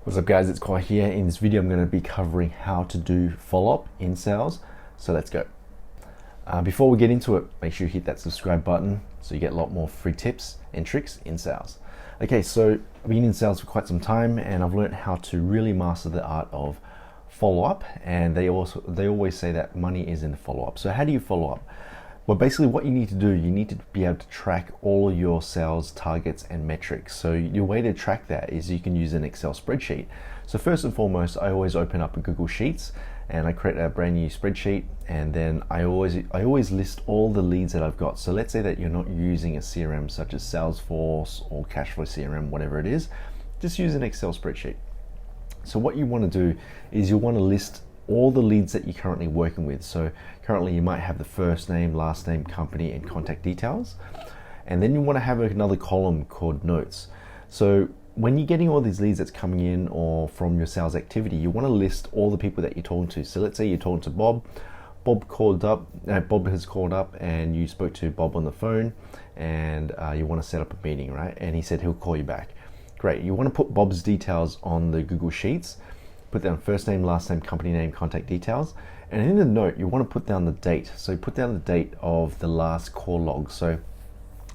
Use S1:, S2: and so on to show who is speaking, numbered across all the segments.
S1: What's up guys, it's Khoa here. In this video I'm going to be covering how to do follow-up in sales. So let's go. Before we get into it, make sure you hit that subscribe button so you get a lot more free tips and tricks in sales. Okay, so I've been in sales for quite some time and I've learned how to really master the art of follow-up, and they always say that money is in the follow-up. So how do you follow up? Well, basically what you need to do, you need to be able to track all your sales targets and metrics. So your way to track that is you can use an Excel spreadsheet. So first and foremost, I always open up a Google Sheets and I create a brand new spreadsheet, and then I always list all the leads that I've got. So let's say that you're not using a CRM such as Salesforce or Cashflow CRM, whatever it is, just use an Excel spreadsheet. So what you want to do is you want to list all the leads that you're currently working with. So currently you might have the first name, last name, company, and contact details. And then you want to have another column called notes. So when you're getting all these leads that's coming in or from your sales activity, you want to list all the people that you're talking to. So let's say you're talking to Bob. Bob has called up and you spoke to Bob on the phone, and you want to set up a meeting, right? And he said he'll call you back. Great. You want to put Bob's details on the Google Sheets. Put down first name, last name, company name, contact details. And in the note, you want to put down the date. So put down the date of the last call log. So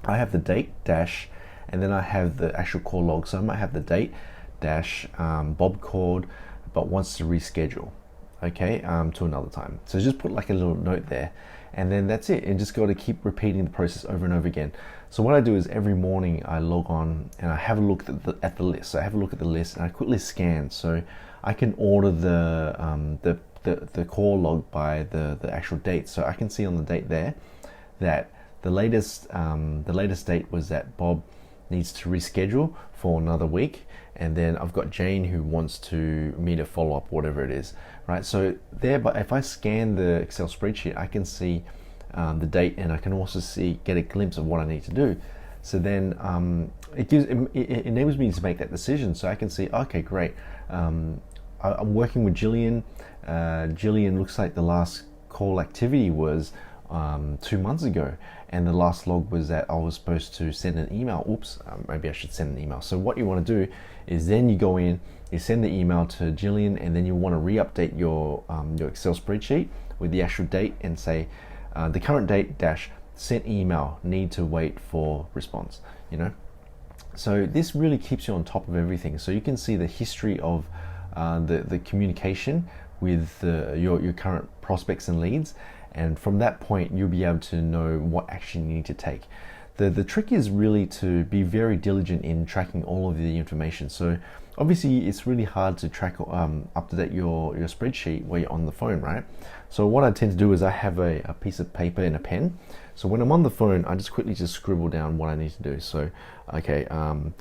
S1: I have the date dash, and then I have the actual call log. So I might have the date dash, Bob called but wants to reschedule, okay, to another time. So just put like a little note there, and then that's it. And just got to keep repeating the process over and over again. So what I do is every morning I log on and I have a look at the list. So I have a look at the list and I quickly scan. So I can order the call log by the actual date. So I can see on the date there that the latest date was that Bob needs to reschedule for another week, and then I've got Jane who wants to meet a follow-up, whatever it is, right? So there, but if I scan the Excel spreadsheet, I can see the date, and I can also get a glimpse of what I need to do. So then it enables me to make that decision. So I can see, okay, great. I'm working with Jillian. Jillian looks like the last call activity was 2 months ago, and the last log was that I was supposed to send an email. Oops, maybe I should send an email. So what you want to do is then you go in, you send the email to Jillian, and then you want to re-update your Excel spreadsheet with the actual date and say the current date dash sent email, need to wait for response. So this really keeps you on top of everything. So you can see the history of the communication with your current prospects and leads, and from that point you'll be able to know what action you need to take. The trick is really to be very diligent in tracking all of the information. So obviously it's really hard to track up to date your spreadsheet while you're on the phone, right? So what I tend to do is I have a piece of paper and a pen. So when I'm on the phone, I just quickly scribble down what I need to do. So okay, I'm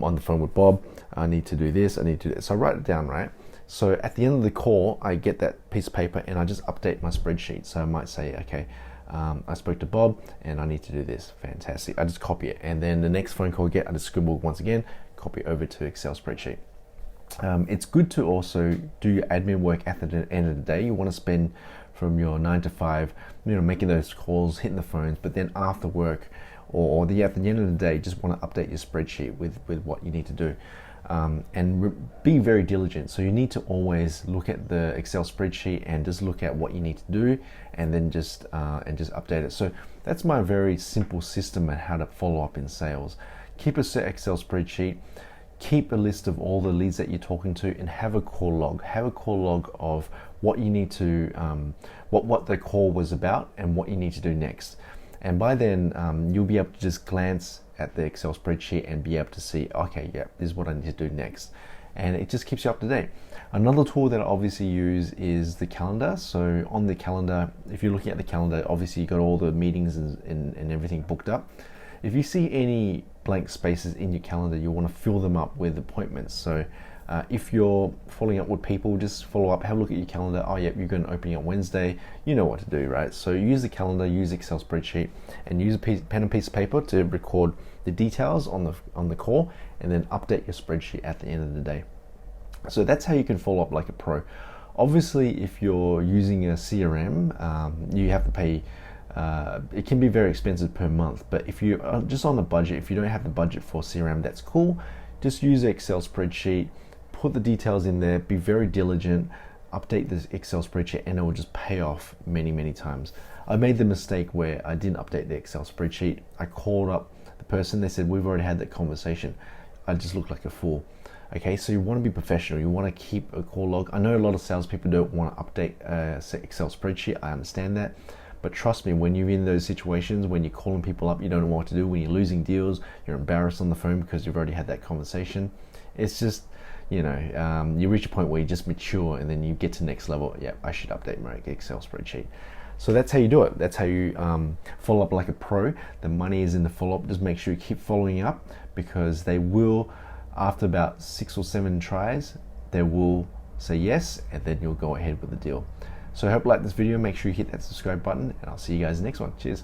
S1: on the phone with Bob, I need to do this, I need to do that. So I write it down, right? So at the end of the call, I get that piece of paper and I just update my spreadsheet. So I might say, okay, I spoke to Bob and I need to do this. Fantastic. I just copy it, and then the next phone call I get, I just scribble once again, copy over to Excel spreadsheet. It's good to also do your admin work at the end of the day. You want to spend from your 9 to 5, making those calls, hitting the phones, but then after work or at the end of the day, just want to update your spreadsheet with what you need to do. And be very diligent. So you need to always look at the Excel spreadsheet and just look at what you need to do, and then just update it. So that's my very simple system on how to follow up in sales. Keep a set Excel spreadsheet, keep a list of all the leads that you're talking to, and have a call log. Have a call log of what you need to, what the call was about and what you need to do next. And by then, you'll be able to just glance at the Excel spreadsheet and be able to see, okay, yeah, this is what I need to do next. And it just keeps you up to date. Another tool that I obviously use is the calendar. So on the calendar, if you're looking at the calendar, obviously you got all the meetings and everything booked up. If you see any blank spaces in your calendar, you want to fill them up with appointments. So if you're following up with people, just follow up, have a look at your calendar. Oh, yep, you're going to opening on Wednesday. You know what to do, right? So use the calendar, use Excel spreadsheet, and use a pen and piece of paper to record the details on the call, and then update your spreadsheet at the end of the day. So that's how you can follow up like a pro. Obviously, if you're using a CRM, you have to pay. It can be very expensive per month, but if you are just on a budget, if you don't have the budget for CRM, that's cool. Just use an Excel spreadsheet, put the details in there, be very diligent, update this Excel spreadsheet, and it will just pay off many times. I made the mistake where I didn't update the Excel spreadsheet. I called up the person, they said, we've already had that conversation. I just looked like a fool. Okay, so you want to be professional. You want to keep a call log. I know a lot of salespeople don't want to update Excel spreadsheet. I understand that. But trust me, when you're in those situations, when you're calling people up, you don't know what to do, when you're losing deals, you're embarrassed on the phone because you've already had that conversation. It's just, you know, you reach a point where you just mature and then you get to next level. Yeah, I should update my Excel spreadsheet. So that's how you do it. That's how you follow up like a pro. The money is in the follow-up. Just make sure you keep following up, because they will, after about 6 or 7 tries, they will say yes, and then you'll go ahead with the deal. So I hope you like this video. Make sure you hit that subscribe button, and I'll see you guys in the next one. Cheers.